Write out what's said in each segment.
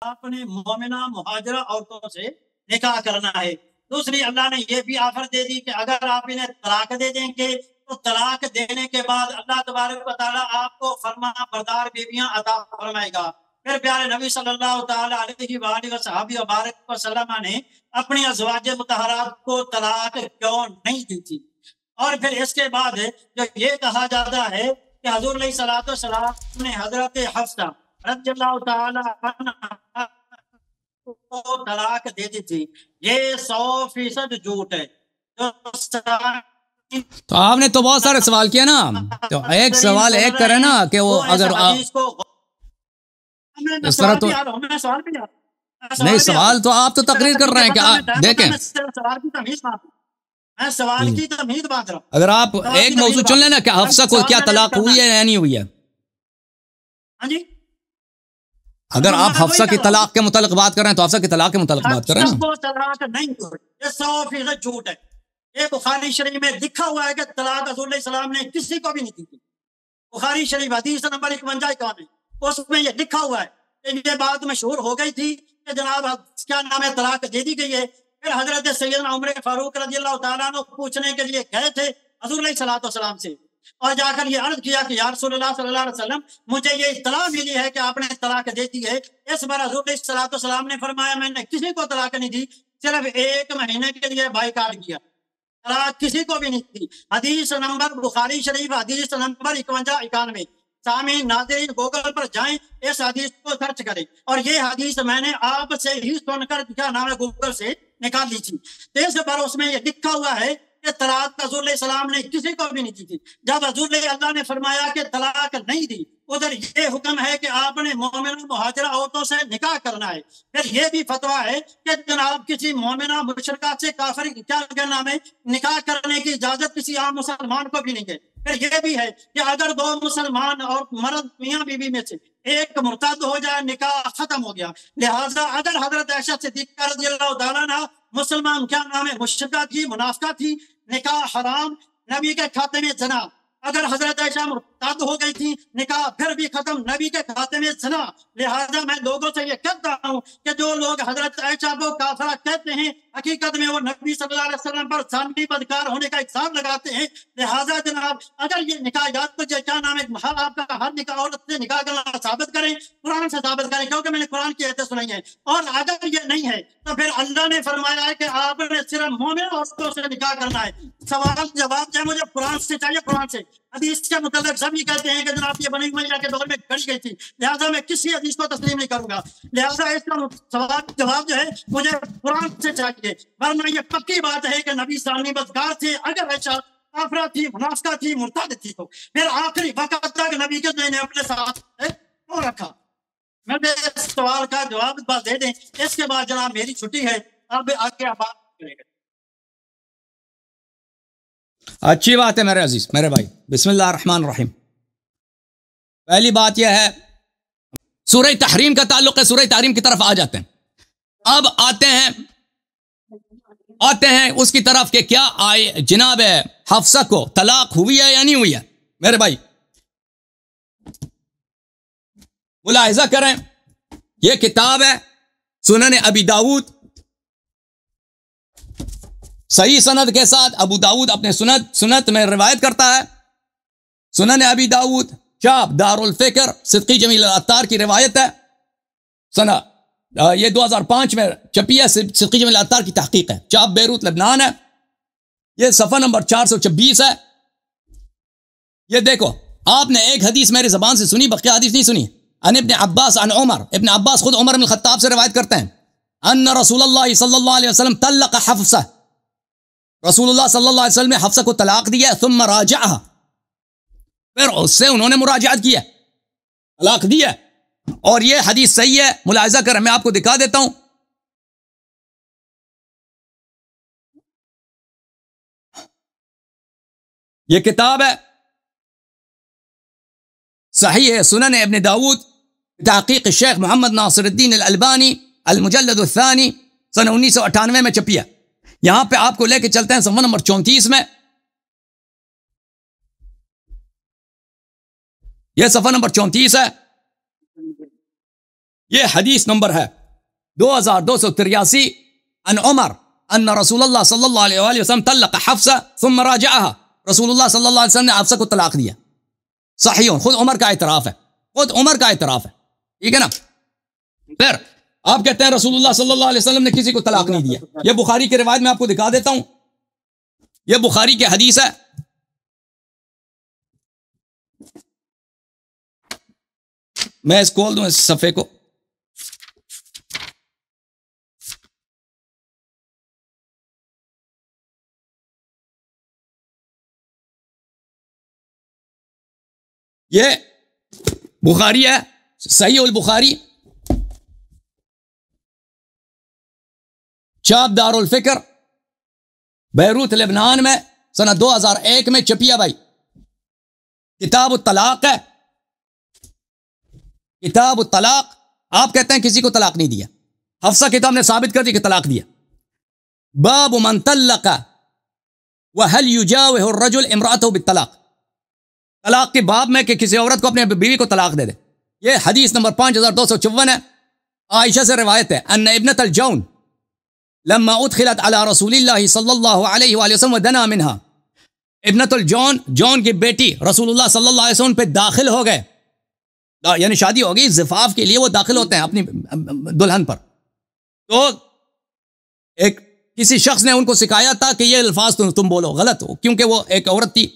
آپ نے مومنہ مہاجرہ عورتوں سے نکاح کرنا ہے۔ دوسری اللہ نے یہ بھی آفر دے دی کہ اگر آپ انہیں طلاق دے دیں گے تو طلاق دینے کے بعد اللہ تبارک و تعالیٰ آپ کو فرما بردار بیویاں عطا فرمائے گا۔ پھر پیارے نبی صلی اللہ تعالیٰ علیہ وآلہ وصحبہ وبارک وسلم نے اپنی ازواج مطہرات کو طلاق کیوں نہیں دی تھی؟ اور پھر اس کے بعد جو یہ کہا جاتا ہے کہ حضور علیہ الصلوۃ والسلام نے حضرت حفصہ رضی اللہ تعالیٰ عنہ کو طلاق دے دی تھی، یہ 100% جھوٹ ہے۔ تو آپ نے تو بہت سارے سوال کیا نا، تو ایک سوال ایک کرے نا کہ وہ اگر اس طرح تو نہیں، سوال تو آپ تو تقریر کر رہے ہیں کہ آپ دیکھیں میں سوال کی تمہید بات رہا ہوں۔ اگر آپ ایک موضوع چن لینا کہ حفصہ کو کیا طلاق ہوئی ہے یا نہیں ہوئی ہے، ہاں جی، اگر آپ حفصہ کی طلاق کے متعلق بات کر رہے ہیں تو حفصہ کی طلاق کے متعلق بات کر رہے ہیں نا۔ طلاق نہیں ہوئی، یہ 100% جھوٹ ہے۔ یہ بخاری شریف میں لکھا ہوا ہے کہ طلاق حضور علیہ السلام نے کسی کو بھی نہیں دی تھی۔ بخاری شریف حدیث نمبر 51 میں اس میں یہ لکھا ہوا ہے کہ یہ بات مشہور ہو گئی تھی کہ جناب کیا نام ہے طلاق دے دی گئی ہے۔ پھر حضرت سیدنا عمر فاروق رضی اللہ تعالیٰ عنہ پوچھنے کے لیے گئے تھے حضور علیہ السلام سے، اور جا کر یہ عرض کیا کہ یا رسول اللہ صلی اللہ علیہ وسلم مجھے یہ اطلاع ملی ہے کہ آپ نے طلاق دے دی ہے۔ اس بار حضور علیہ السلام نے فرمایا میں نے کسی کو طلاق نہیں دی، صرف 1 مہینے کے لیے بائیکاٹ کیا، طلاق کسی کو بھی نہیں تھی۔ حدیث نمبر بخاری شریف حدیث نمبر 51-91۔ سامعین ناظرین گوگل پر جائیں، اس حدیث کو سرچ کریں، اور یہ حدیث میں نے آپ سے ہی سن کر کیا نام ہے گوگل سے نکال لی تھی۔ اس پر اس میں یہ لکھا ہوا ہے کہ طلاق حضور علیہ السلام نے کسی کو بھی نہیں دی تھی۔ جب حضور علیہ اللہ نے فرمایا کہ طلاق نہیں دی، ادھر یہ حکم ہے کہ آپ نے مومنہ مہاجرہ عورتوں سے نکاح کرنا ہے۔ پھر یہ بھی فتویٰ ہے کہ جناب کسی مومنہ مشرکہ سے کافر کیا نام ہے نکاح کرنے کی اجازت کسی عام مسلمان کو بھی نہیں ہے۔ پھر یہ بھی ہے کہ اگر 2 مسلمان اور مرد میاں بیوی میں سے ایک مرتد ہو جائے نکاح ختم ہو گیا۔ لہٰذا اگر حضرت عائشہ صدیقہ رضی اللہ تعالیٰ عنہ مسلمان کیا نام ہے مشرکہ تھی، منافقہ تھی، نکاح حرام، نبی کے کھاتے میں زنا۔ اگر حضرت عائشہ مرتد ہو گئی تھی نکاح پھر بھی ختم، نبی کے کھاتے میں زنا۔ لہٰذا میں لوگوں سے یہ کہتا ہوں کہ جو لوگ حضرت عائشہ کو کافرہ کہتے ہیں حقیقت میں وہ نبی صلی اللہ علیہ وسلم پر ثانوی بدکار ہونے کا الزام لگاتے ہیں۔ لہٰذا جناب اگر یہ نکاح یاد تو کیا نام ہے آپ کا ہر نکاح عورت سے نکاح کرنا ثابت کریں، قرآن سے ثابت کریں، کیونکہ میں نے قرآن کی آیتیں سنائی ہیں۔ اور اگر یہ نہیں ہے تو پھر اللہ نے فرمایا ہے کہ آپ نے صرف مومن عورتوں سے نکاح کرنا ہے۔ سوال جواب جو ہے مجھے قرآن سے چاہیے، قرآن سے۔ حدیث کے متعلق سب یہ کہتے ہیں کہ جناب یہ بنی امیہ کے دور میں گھڑی گئی تھی، لہٰذا میں کسی حدیث کو تسلیم نہیں کروں گا۔ لہٰذا اس کا سوال جواب جو ہے مجھے قرآن سے چاہیے، ورنہ یہ پکی بات ہے کہ نبی ثانوی بدکار تھے۔ اگر عائشہ کافرہ تھی، منافقہ تھی، مرتد تھی تو پھر آخری وقت تک نبی کے نے اپنے ساتھ کیوں رکھا؟ میں اس سوال کا جواب بس دے دیں، اس کے بعد جناب میری چھٹی ہے، اب آگے آپ بات کریں گے۔ اچھی بات ہے میرے عزیز، میرے بھائی، بسم اللہ الرحمن الرحیم۔ پہلی بات یہ ہے سورہ تحریم کا تعلق ہے، سورہ تحریم کی طرف آ جاتے ہیں۔ اب آتے ہیں اس کی طرف کہ کیا آئے جناب حفصہ کو طلاق ہوئی ہے یا نہیں ہوئی ہے۔ میرے بھائی ملاحظہ کریں، یہ کتاب ہے سنن ابی داؤد، صحیح سند کے ساتھ ابو داؤد اپنے سنت میں روایت کرتا ہے۔ سنن ابی داؤد چاپ دار الفکر صدقی جمیل العطار کی روایت ہے، سنہ یہ 2005 میں چھپی ہے، صدقی جمیل العطار کی تحقیق ہے، چاپ بیروت لبنان ہے، یہ صفحہ نمبر 426 ہے۔ یہ دیکھو، آپ نے ایک حدیث میری زبان سے سنی، بقیہ حدیث نہیں سنی۔ ان ابن عباس عن عمر، ابن عباس خود عمر بن الخطاب سے روایت کرتے ہیں، ان رسول اللہ صلی اللہ علیہ وسلم طلق حفصہ، رسول اللہ صلی اللہ علیہ وسلم نے حفصہ کو طلاق دیا، ثم راجعها، پھر اس سے انہوں نے مراجعت کیا، طلاق دیا، اور یہ حدیث صحیح ہے، ملاحظہ کریں، میں آپ کو دکھا دیتا ہوں۔ یہ کتاب ہے صحیح ہے سنن ابن داود، تحقیق الشیخ محمد ناصر الدین الالبانی، المجلد الثانی، سنہ 1998 میں چھپی ہے۔ یہاں پہ آپ کو لے کے چلتے ہیں صفحہ نمبر 34 میں، یہ صفحہ نمبر 34 ہے۔ یہ حدیث نمبر ہے 2283 عن عمر ان رسول اللہ صلی اللہ علیہ وآلہ وسلم طلق حفصہ ثم راجعها، رسول اللہ صلی اللہ علیہ وسلم نے حفصہ کو طلاق دیا. صحیح، خود عمر کا اعتراف ہے، خود عمر کا اعتراف ہے، ٹھیک ہے نا. پھر آپ کہتے ہیں رسول اللہ صلی اللہ علیہ وسلم نے کسی کو طلاق نہیں دیا. یہ بخاری کی روایت میں آپ کو دکھا دیتا ہوں، یہ بخاری کی حدیث ہے. میں اس کھول دوں اس صفحے کو. یہ بخاری ہے، صحیح البخاری، چاپ دار الفکر، بیروت لبنان میں سنہ 2001 میں چپیا بھائی. کتاب الطلاق ہے، کتاب الطلاق. آپ کہتے ہیں کسی کو طلاق نہیں دیا، حفصہ کتاب نے ثابت کر دی کہ طلاق دیا. باب من طلق وهل يجاوه الرجل امرأته بالطلاق، طلاق کے باب میں کہ کسی عورت کو اپنے بیوی کو طلاق دے دے. یہ حدیث نمبر 5254 ہے. عائشہ سے روایت ہے ان ابنۃ الجون لما ادخلت على رسول اللہ صلی اللہ علیہ وآلہ وسلم ودنا منها، ابنۃ الجون، جون کی بیٹی رسول اللہ صلی اللہ علیہ وسلم پہ داخل ہو گئے، یعنی شادی ہو گئی، زفاف کے لیے وہ داخل ہوتے ہیں اپنی دلہن پر. تو ایک کسی شخص نے ان کو سکھایا تھا کہ یہ الفاظ تم بولو غلط ہو، کیونکہ وہ ایک عورت تھی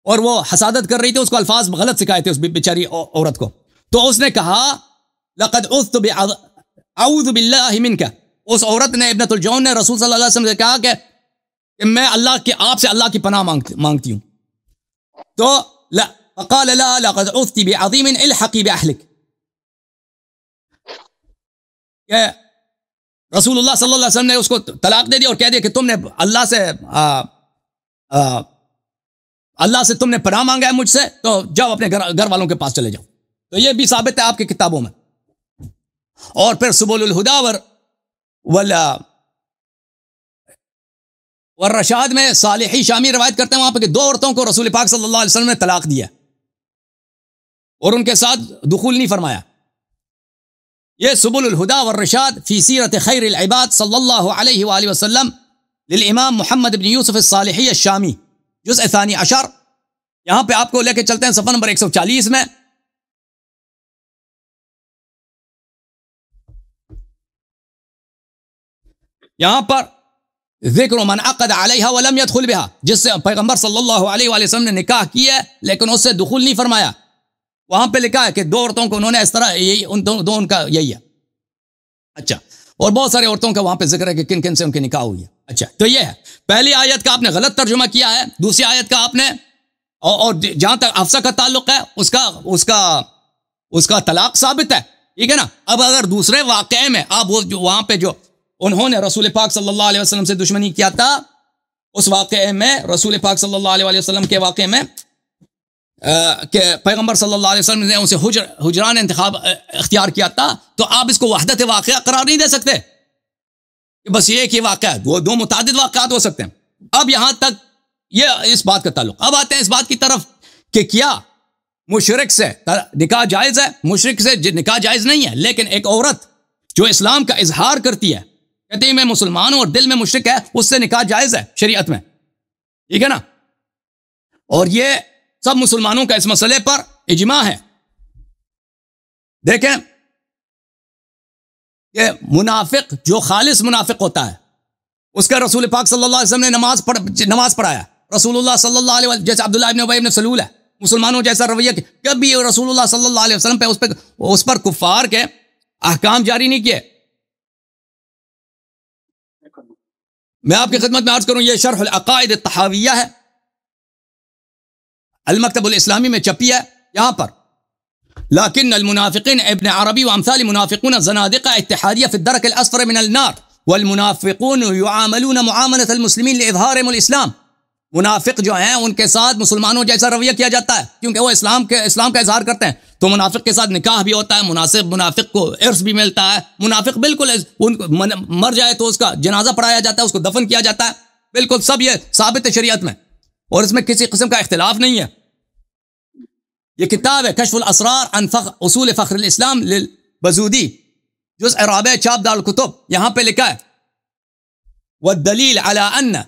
اور وہ حسادت کر رہی تھی، اس کو الفاظ غلط سکھائے تھے اس بیچاری عورت کو. تو اس نے کہا لقد اعوذ اعوذ باللہ منک، اس عورت نے ابنۃ الجون نے رسول صلی اللہ علیہ وسلم سے کہا کہ میں اللہ کے آپ سے اللہ کی پناہ مانگتی ہوں. تو فقال لا لقد عذت بعظیم الحقی باہلک، کہ رسول اللہ صلی اللہ علیہ وسلم نے اس کو طلاق دے دی اور کہہ دیا کہ تم نے اللہ سے تم نے پناہ مانگا ہے مجھ سے، تو جاؤ اپنے گھر والوں کے پاس چلے جاؤ. تو یہ بھی ثابت ہے آپ کی کتابوں میں. اور پھر سبل الہدی والرشاد میں صالحی شامی روایت کرتے ہیں وہاں پہ کہ 2 عورتوں کو رسول پاک صلی اللہ علیہ وسلم نے طلاق دیا اور ان کے ساتھ دخول نہیں فرمایا. یہ سبل الہدی والرشاد فی سیرت خیر العباد صلی اللہ علیہ وآلہ وسلم للامام محمد بن یوسف الصالحی الشامی، جزء ثانی عشر. یہاں پہ آپ کو لے کے چلتے ہیں صفحہ نمبر 140 میں. یہاں پر ذکر من عقد علیہا ولم يدخل بها، جس سے پیغمبر صلی اللہ علیہ وآلہ وسلم نے نکاح کیا ہے لیکن اس سے دخول نہیں فرمایا. وہاں پہ لکھا ہے کہ 2 عورتوں کو انہوں نے اس طرح یہی ان کا یہی ہے. اچھا، اور بہت سارے عورتوں کا وہاں پہ ذکر ہے کہ کن کن سے ان کی نکاح ہوئی ہے. اچھا، تو یہ ہے پہلی آیت کا آپ نے غلط ترجمہ کیا ہے، دوسری آیت کا آپ نے، اور جہاں تک حفصہ کا تعلق ہے اس کا طلاق ثابت ہے، ٹھیک ہے نا. اب اگر دوسرے واقعے میں آپ وہاں پہ جو انہوں نے رسول پاک صلی اللہ علیہ وسلم سے دشمنی کیا تھا، اس واقعے میں رسول پاک صلی اللہ علیہ وسلم کے واقعے میں کہ پیغمبر صلی اللہ علیہ وسلم نے ان سے حجران انتخاب اختیار کیا تھا، تو آپ اس کو وحدت واقعہ قرار نہیں دے سکتے کہ بس یہ ایک ہی واقعہ ہے، 2 متعدد واقعات ہو سکتے ہیں. اب یہاں تک یہ اس بات کا تعلق. اب آتے ہیں اس بات کی طرف کہ کیا مشرک سے نکاح جائز ہے؟ مشرک سے نکاح جائز نہیں ہے، لیکن ایک عورت جو اسلام کا اظہار کرتی ہے، کہتے ہیں میں مسلمان ہوں اور دل میں مشرک ہے، اس سے نکاح جائز ہے شریعت میں، ٹھیک ہے نا. اور یہ سب مسلمانوں کا اس مسئلے پر اجماع ہے. دیکھیں کہ منافق جو خالص منافق ہوتا ہے اس کا رسول پاک صلی اللہ علیہ وسلم نے نماز پڑھایا. رسول اللہ صلی اللہ علیہ وسلم جیسے عبداللہ ابن ابی ابن سلول ہے، مسلمانوں جیسا رویہ کبھی رسول اللہ صلی اللہ علیہ وسلم پہ اس پر کفار کے احکام جاری نہیں کیے. میں آپ کی خدمت میں عرض کروں، یہ شرح العقائد الطحاویہ ہے، المکتب الاسلامی میں چھپی ہے. یہاں پر لیکن المنافقین ابن عربی وامثال منافقون زنادقہ اتحادیہ فی الدرک الاسفل من النار والمنافقون يعاملون معاملة المسلمین لاظہارهم الاسلام. منافق جو ہیں ان کے ساتھ مسلمانوں جیسا رویہ کیا جاتا ہے کیونکہ وہ اسلام کا اظہار کرتے ہیں. تو منافق کے ساتھ نکاح بھی ہوتا ہے، منافق کو عرس بھی ملتا ہے. منافق بالکل مر جائے تو اس کا جنازہ پڑھایا جاتا ہے، اس کو دفن کیا جاتا ہے. بالکل سب یہ ثابت ہے شریعت میں اور اس میں کسی قسم کا اختلاف نہیں ہے. یہ کتاب ہے کشف الاسرار عن اصول فخر الاسلام بزودی جزء رابع چاپ دار الکتب، یہاں پہ لکھا ہے والدلیل على ان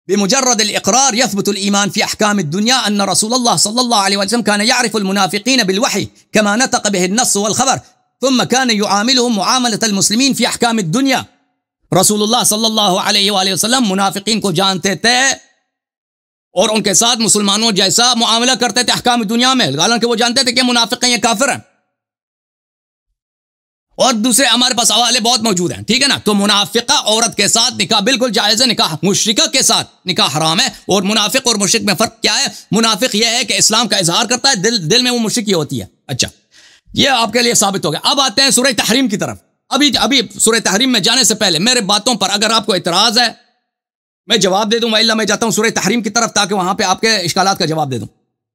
بمجرد الإقرار يثبت الإيمان في أحكام الدنيا أن رسول الله صلى الله عليه وسلم كان يعرف المنافقين بالوحي كما نطق به النص والخبر ثم كان يعاملهم معاملة المسلمين في أحكام الدنيا. رسول اللہ صلی اللہ علیہ وآلہ وسلم منافقین کو جانتے تھے اور ان کے ساتھ مسلمانوں جیسا معاملہ کرتے تھے احکام دنیا میں، حالانکہ وہ جانتے تھے کہ منافق ہیں، یہ کافر ہیں. اور دوسرے ہمارے پاس حوالے بہت موجود ہیں، ٹھیک ہے نا. تو منافقہ عورت کے ساتھ نکاح بالکل جائز ہے، نکاح مشرکہ کے ساتھ نکاح حرام ہے. اور منافق اور مشرک میں فرق کیا ہے؟ منافق یہ ہے کہ اسلام کا اظہار کرتا ہے، دل میں وہ مشرکی ہوتی ہے. اچھا، یہ آپ کے لیے ثابت ہو گیا. اب آتے ہیں سورہ تحریم کی طرف. ابھی سورہ تحریم میں جانے سے پہلے میرے باتوں پر اگر آپ کو اعتراض ہے میں جواب دے دوں، الا میں جاتا ہوں سورہ تحریم کی طرف تاکہ وہاں پہ آپ کے اشکالات کا جواب دے دوں.